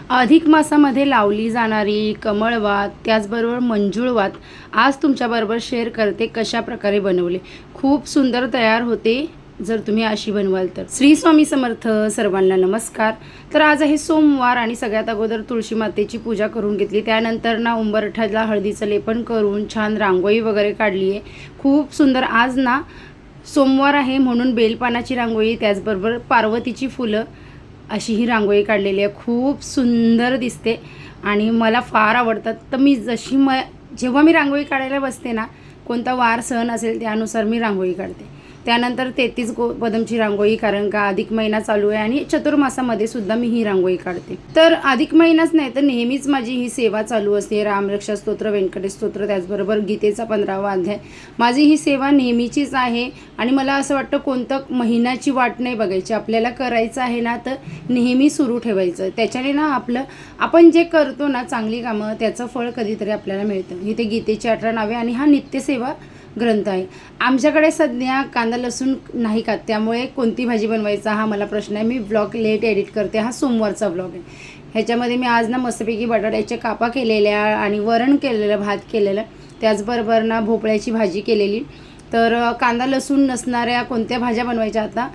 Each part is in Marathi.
अधिक मासामध्ये लावली जाणारी कमळवात त्याचबरोबर मंजुळवात आज तुमच्याबरोबर शेअर करते कशा प्रकारे बनवले. खूप सुंदर तयार होते जर तुम्ही अशी बनवाल तर. श्री स्वामी समर्थ. सर्वांना नमस्कार. तर आज आहे सोमवार आणि सगळ्यात अगोदर तुळशी मातेची पूजा करून घेतली. त्यानंतर ना उंबरठ्याला हळदीचं लेपन करून छान रांगोळी वगैरे काढली आहे. खूप सुंदर. आज ना सोमवार आहे म्हणून बेलपानाची रांगोळी त्याचबरोबर पार्वतीची फुलं अशी ही रांगोळी काढलेली आहे. खूप सुंदर दिसते आणि मला फार आवडतात. तर मी जेव्हा मी रांगोळी काढायला बसते ना, कोणता वार सण असेल त्यानुसार मी रांगोळी काढते. त्यानंतर 33 पदमची रांगोळी, कारण का अधिक महिना चालू आहे आणि चतुर्मासामध्ये सुद्धा मी ही रांगोळी काढते. तर अधिक महिनाच नाही तर नेहमीच माझी ही सेवा चालू असते. रामरक्षा स्तोत्र, व्यंकटेश स्तोत्र, त्याचबरोबर गीतेचा 15वा अध्याय. माझी ही सेवा नेहमीचीच आहे आणि मला असं वाटतं कोणतं महिन्याची वाट नाही बघायची. आपल्याला करायचं आहे ना तर नेहमी सुरू ठेवायचं. त्याच्याने ना आपण जे करतो ना चांगली कामं त्याचं फळ कधीतरी आपल्याला मिळतं. इथे गीतेची 18 नावे आणि हा नित्यसेवा ग्रंथ आहे. आमच्याकडे सध्या कांदा लसूण नाही खात, त्यामुळे कोणती भाजी बनवायचा हा मला प्रश्न आहे. मी ब्लॉग लेट एडिट करते. हा सोमवारचा ब्लॉग आहे. ह्याच्यामध्ये मी आज ना मस्तपैकी बटाट्याच्या कापा केलेल्या आणि वरण केलेलं, भात केलेलं, त्याचबरोबर ना भोपळ्याची भाजी केलेली. तर कांदा लसूण नसणाऱ्या कोणत्या भाज्या बनवायच्या आता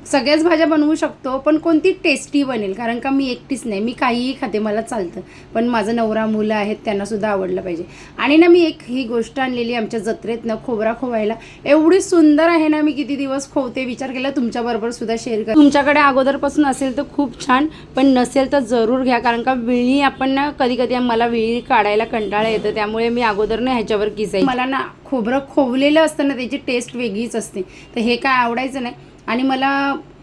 सगळ्याच भाज्या बनवू शकतो, पण कोणती टेस्टी बनेल, कारण का मी एकटीच नाही, मी काहीही खाते, मला चालतं, पण माझं नवरा मुलं आहेत त्यांनासुद्धा आवडलं पाहिजे. आणि ना मी ही गोष्ट आणलेली आमच्या जत्रेत ना खोबरा खोवायला. एवढी सुंदर आहे ना, मी किती दिवस खोवते विचार केला तुमच्याबरोबर सुद्धा शेअर कर. तुमच्याकडे अगोदरपासून असेल तर खूप छान, पण नसेल तर जरूर घ्या, कारण का विळी आपण ना कधी कधी मला विळी काढायला कंटाळा येतं, त्यामुळे मी अगोदर ना ह्याच्यावर किसायची. मला ना खोबरं खोवलेलं असतं ना त्याची टेस्ट वेगळीच असते. तर हे काय आवडायचं नाही आणि मला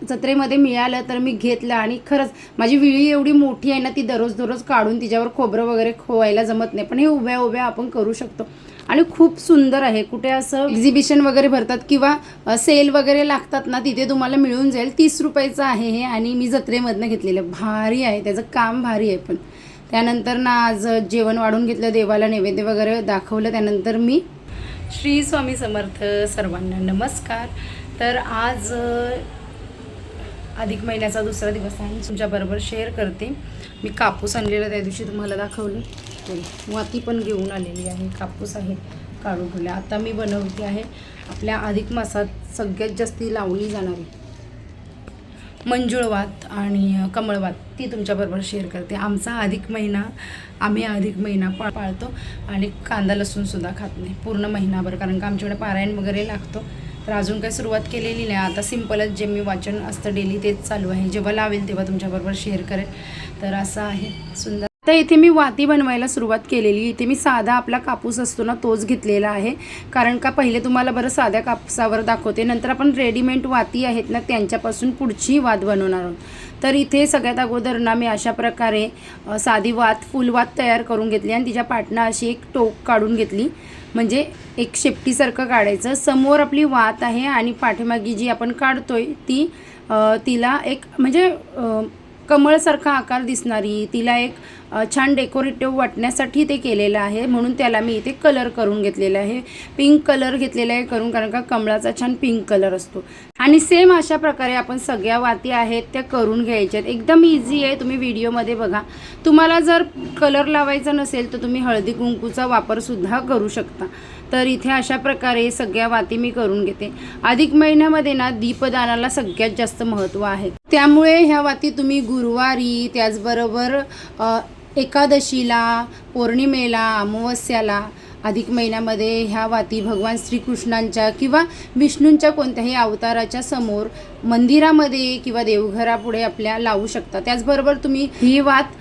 जत्रेमध्ये मिळालं तर मी घेतलं. आणि खरंच माझी विळी एवढी मोठी आहे ना, ती दररोज काढून तिच्यावर खोबरं वगैरे खोवायला जमत नाही, पण हे उभ्या उभ्या आपण करू शकतो आणि खूप सुंदर आहे. कुठे असं एक्झिबिशन वगैरे भरतात किंवा सेल वगैरे लागतात ना, तिथे तुम्हाला मिळून जाईल. 30 रुपयाचं आहे हे आणि मी जत्रेमधनं घेतलेलं. भारी आहे, त्याचं काम भारी आहे. पण त्यानंतर ना आज जेवण वाढून घेतलं, देवाला नैवेद्य वगैरे दाखवलं. त्यानंतर मी श्री स्वामी समर्थ. सर्वांना नमस्कार. तर आज अधिक महिन्याचा दुसरा दिवस आहे. तुमच्याबरोबर शेअर करते. मी कापूस आणलेला त्या दिवशी तुम्हाला दाखवलं. वाती पण घेऊन आलेली आहे. कापूस आहे काढून ठेवल्या. आता मी बनवते आहे आपल्या अधिक मासात सगळ्यात जास्ती लावली जाणारी मंजुळवात आणि कमळवात, ती तुमच्याबरोबर शेअर करते. आम्ही अधिक महिना पाळतो आणि कांदा लसूणसुद्धा खात नाही पूर्ण महिनाभर, कारण का आमच्याकडे पारायण वगैरे लागतो. तर अजून काही सुरुवात केलेली नाही. आता सिम्पलच जे मी वाचन असतं डेली तेच चालू आहे. जेव्हा लावेल तेव्हा तुमच्याबरोबर शेअर करेल. तर असं आहे सुंदर. आता इथे मी वाती बनवायला सुरुवात केलेली. इथे मी साधा आपला कापूस असतो ना तोच घेतलेला आहे, कारण का पहिले तुम्हाला बरं साध्या कापसावर दाखवते, नंतर आपण रेडीमेड वाती आहेत ना त्यांच्यापासून पुढची वात बनवणार आहोत. तर इथे सगळ्यात अगोदर ना मी अशा प्रकारे साधी फुलवात तयार करून घेतली आणि तिच्या पाटणं अशी एक टोक काढून घेतली, म्हणजे एक शेपटीसारखं काढायचं. समोर आपली वात आहे आणि पाठीमागी जी आपण काढतोय तिला एक म्हणजे कमळसारखा आकार दिसणारी, तिला एक छान डेकोरेटिव्ह वाटण्यासाठी ते केलेलं आहे, म्हणून त्याला मी इथे कलर करून घेतलेला आहे. पिंक कलर घेतलेला आहे कारण का कमळाचा छान पिंक कलर असतो. आणि सेम अशा प्रकारे आपण सगळ्या वाती आहेत त्या करून घ्यायच्यात. एकदम इझी आहे, तुम्ही व्हिडिओमध्ये बघा. तुम्हाला जर कलर लावायचा नसेल तर तुम्ही हळदी कुंकूचा वापरसुद्धा करू शकता. तर इथे अशा प्रकारे सगळ्या वाती मी करून घेते. अधिक महिन्यामध्ये ना दीपदानाला सगळ्यात जास्त महत्त्व आहे, त्यामुळे ह्या वाती तुम्ही गुरुवारी, त्याचबरोबर एकादशीला, पौर्णिमेला, अमावस्याला, अधिक महिन्यामध्ये ह्या वाती भगवान श्रीकृष्णांच्या किंवा विष्णूंच्या कोणत्याही अवताराच्या समोर मंदिरामध्ये किंवा देवघरापुढे आपल्या लावू शकता. त्याचबरोबर तुम्ही ही वात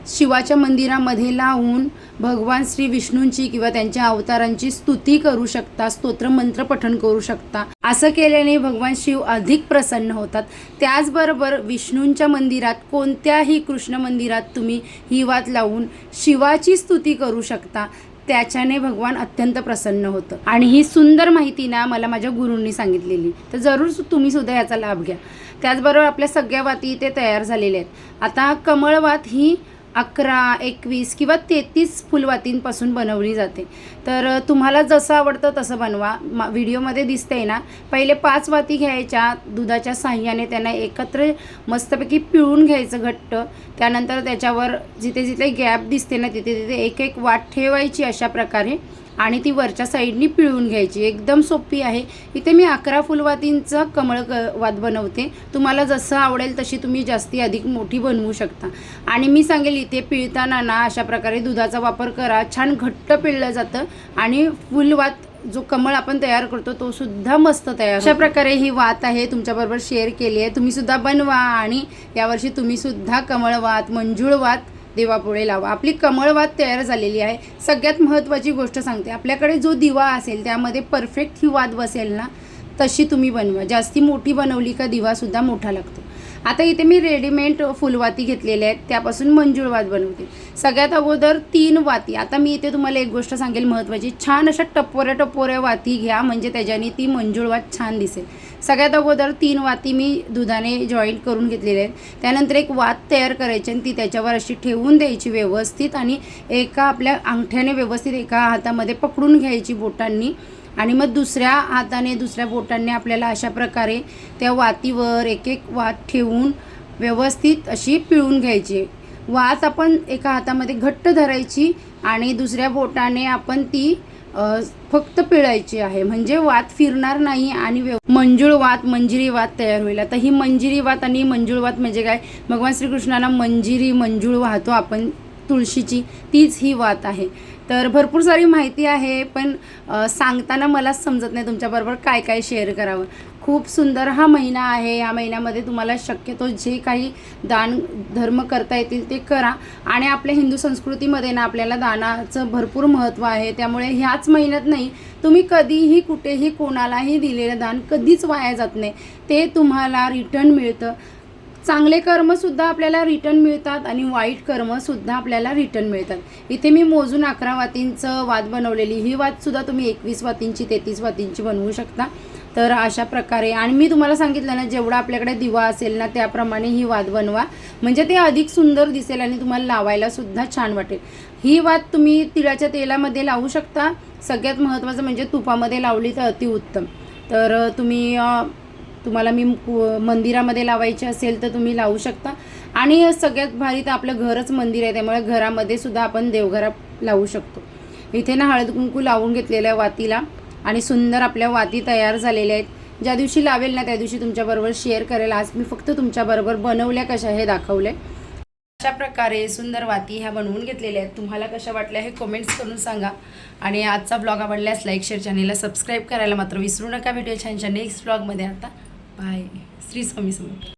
शिवाच्या मंदिरामध्ये लावून भगवान श्री विष्णूंची किंवा त्यांच्या अवतारांची स्तुती करू शकता, स्तोत्रमंत्र पठण करू शकता. असं केल्याने भगवान शिव अधिक प्रसन्न होतात. त्याचबरोबर विष्णूंच्या मंदिरात, कोणत्याही कृष्ण मंदिरात तुम्ही ही वात लावून शिवाची स्तुती करू शकता. त्याच्याने भगवान अत्यंत प्रसन्न होतं. आणि ही सुंदर माहिती ना मला माझ्या गुरूंनी सांगितलेली, तर जरूर तुम्ही सुद्धा याचा लाभ घ्या. त्याचबरोबर आपल्या सगळ्या वाती इथे तयार झालेल्या आहेत. आता कमळवात ही 11, 21 किंवा 33 फुलवातींपासून बनवली जाते. तर तुम्हाला जसं आवडतं तसं बनवा. व्हिडिओमध्ये दिसतंय ना, पहिले 5 वाती घ्यायच्या, दुधाच्या साहाय्याने त्यांना एकत्र मस्तपैकी पिळून घ्यायचं घट्ट. त्यानंतर त्याच्यावर जिथे जिथे गॅप दिसते ना, तिथे तिथे एक एक वात ठेवायची अशा प्रकारे आणि ती वरच्या साईडनी पिळून घ्यायची. एकदम सोपी आहे. इथे मी 11 फुलवातींचं कमळ वात बनवते. तुम्हाला जसं आवडेल तशी तुम्ही जास्ती अधिक मोठी बनवू शकता. आणि मी सांगेल इथे पिळताना ना अशा प्रकारे दुधाचा वापर करा. छान घट्ट पिळलं जातं आणि फुलवात जो कमळ आपण तयार करतो तो सुद्धा मस्त तयार. अशा प्रकारे ही वात आहे तुमच्याबरोबर शेअर केली आहे. तुम्ही सुद्धा बनवा आणि यावर्षी तुम्ही सुद्धा कमळवात, मंजुळवात देवापुढे लावा. आपली कमळवात तयार झालेली आहे. सगळ्यात महत्त्वाची गोष्ट सांगते, आपल्याकडे जो दिवा असेल त्यामध्ये परफेक्ट ही वात बसेल ना तशी तुम्ही बनवा. जास्ती मोठी बनवली का दिवासुद्धा मोठा लागतो. आता इथे मी रेडीमेड फुलवाती घेतलेल्या आहेत, त्यापासून मंजुळवात बनवते. सगळ्यात अगोदर 3 वाती. आता मी इथे तुम्हाला एक गोष्ट सांगेल महत्त्वाची, छान अशा टपोऱ्या वाती घ्या म्हणजे त्याच्याने ती मंजुळवात छान दिसेल. सगळ्यात अगोदर 3 वाती मी दुधाने जॉईंट करून घेतलेले आहेत. त्यानंतर एक वात तयार करायची आणि ती त्याच्यावर अशी ठेवून द्यायची व्यवस्थित आणि एका आपल्या अंगठ्याने व्यवस्थित एका हातामध्ये पकडून घ्यायची बोटांनी आणि मग दुसऱ्या हाताने दुसऱ्या बोटांनी आपल्याला अशा प्रकारे त्या वातीवर एक एक वात ठेवून व्यवस्थित अशी पिळून घ्यायची. वात आपण एका हातामध्ये घट्ट धरायची आणि दुसऱ्या बोटाने आपण ती फक्त पिळायची आहे, म्हणजे वात फिरणार नाही आणि मंजुळ वात, मंजिरी वात तयार होईल. आता ही मंजिरी वात आणि मंजुळ वात म्हणजे काय, भगवान श्रीकृष्णाला मंजिरी मंजुळ वाहतो आपण तुळशीची, तीच ही वात आहे. तर भरपूर सारी माहिती आहे, पण सांगताना मलाच समजत नाही तुमच्याबरोबर काय काय शेअर करावं. खूप सुंदर हा महिना आहे. या महिन्यामध्ये तुम्हाला शक्यतो जे काही दान धर्म करता येतील ते करा. आणि आपल्या हिंदू संस्कृतीमध्ये ना आपल्याला दानाचं भरपूर महत्त्व आहे. त्यामुळे ह्याच महिन्यात नाही, तुम्ही कधीही कुठेही कोणालाही दिलेलं दान कधीच वाया जात नाही. ते तुम्हाला रिटर्न मिळतं. चांगले कर्मसुद्धा आपल्याला रिटर्न मिळतात आणि वाईट कर्मसुद्धा आपल्याला रिटर्न मिळतात. इथे मी मोजून 11 वातींचं वात बनवलेली. ही वातसुद्धा तुम्ही 21 वातींची, 33 वातींची बनवू शकता. तर अशा प्रकारे, आणि मी तुम्हाला सांगितलं ना जेवढा आपल्याकडे दिवा असेल ना त्याप्रमाणे ही वात बनवा, म्हणजे ते अधिक सुंदर दिसेल आणि तुम्हाला लावायला सुद्धा छान वाटेल. ही वात तुम्ही तिळाच्या तेलामध्ये लावू शकता. सगळ्यात महत्त्वाचं म्हणजे तुपामध्ये लावली तर अतिउत्तम. तर तुम्हाला मी मंदिरामध्ये लावायचे असेल तर तुम्ही लावू शकता. आणि सगळ्यात भारी तर आपलं घरच मंदिर आहे, त्यामुळे घरामध्ये सुद्धा आपण देवघरात लावू शकतो. इथे ना हळद कुंकू लावून घेतलेलं आहे वातीला आणि सुंदर आपल्या वाती तयार झालेल्या आहेत. ज्या दिवशी लावेल ना त्या दिवशी तुमच्याबरोबर शेअर करेल. आज मी फक्त तुमच्याबरोबर बनवल्या कशा हे दाखवले. अशा प्रकारे सुंदर वाती ह्या बनवून घेतलेल्या आहेत. तुम्हाला कशा वाटल्या हे कमेंट्स करून सांगा. आणि आजचा ब्लॉग आवडल्यास लाईक, शेअर, चॅनेलला सबस्क्राईब करायला मात्र विसरू नका. भेटूया छानशा नेक्स्ट ब्लॉगमध्ये. आता बाय. श्री स्वामी समर्थ.